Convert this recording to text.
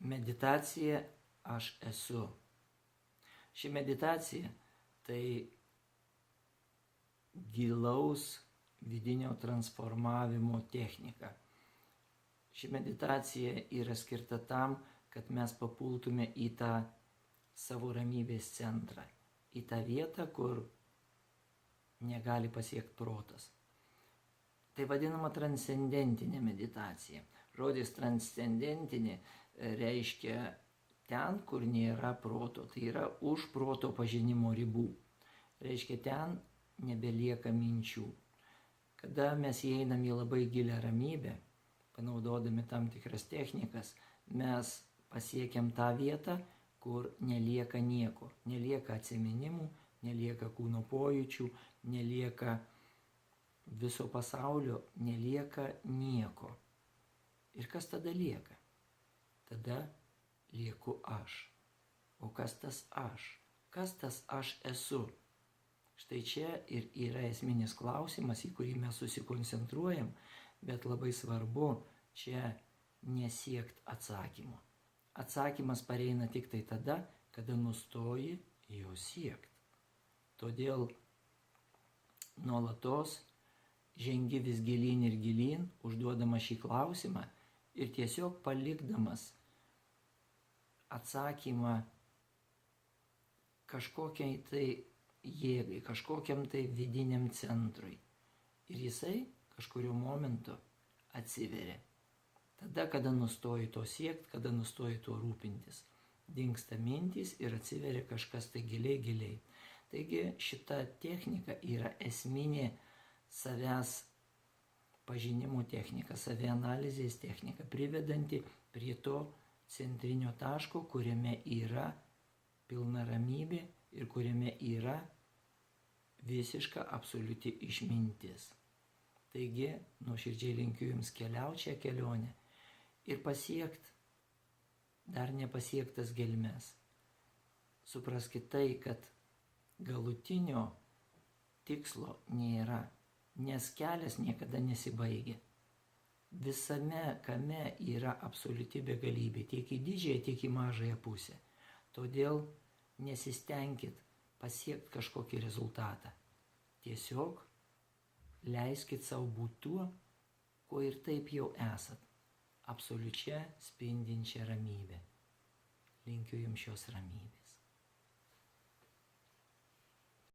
Meditacija aš esu. Ši meditacija tai gilaus vidinio transformavimo technika. Ši meditacija yra skirta tam, kad mes papultume į tą savo ramybės centrą, į tą vietą, kur negali pasiekti protas. Tai vadinama transcendentinė meditacija. Žodis transcendentinė reiškia ten, kur nėra proto. Tai yra už proto pažinimo ribų. Reiškia ten nebelieka minčių. Kada mes įeinam į labai gilią ramybę, panaudodami tam tikras technikas, mes pasiekiam tą vietą, kur nelieka nieko. Nelieka atsiminimų, nelieka kūno pojūčių, nelieka viso pasaulio, nelieka nieko. Ir kas tada lieka? Tada lieku aš. O kas tas aš? Kas tas aš esu? Štai čia ir yra esminis klausimas, į kurį mes susikoncentruojam, bet labai svarbu čia nesiekt atsakymo. Atsakymas pareina tik tai tada, kada nustoji jo siekt. Todėl nuolatos žengi vis gilyn ir gilyn, užduodama šį klausimą ir tiesiog palikdamas atsakymą kažkokiai tai jėgai, kažkokiam tai vidiniam centrui. Ir jisai kažkurio momentu atsiveria. Tada, kada nustoji to siekt, kada nustoji to rūpintis. Dingsta mintys ir atsiveria kažkas tai giliai. Taigi šita technika yra esminė savęs pažinimo technika, savianalizės technika, privedanti prie to centrinio taško, kuriame yra pilna ramybė ir kuriame yra visiška absoliuti išmintis. Taigi, nuoširdžiai linkiu Jums keliauti šią kelionę ir pasiekti dar nepasiektas gelmes. Supraskit tai, kad galutinio tikslo nėra, nes kelias niekada nesibaigia. Visame kame yra absoliuti begalybė, tiek į didžiąją, tiek į mažąją pusę. Todėl nesistengkit pasiekti kažkokį rezultatą. Tiesiog leiskit savo būti tuo, kuo ir taip jau esat. Absoliučia spindinčia ramybė. Linkiu Jums šios ramybės.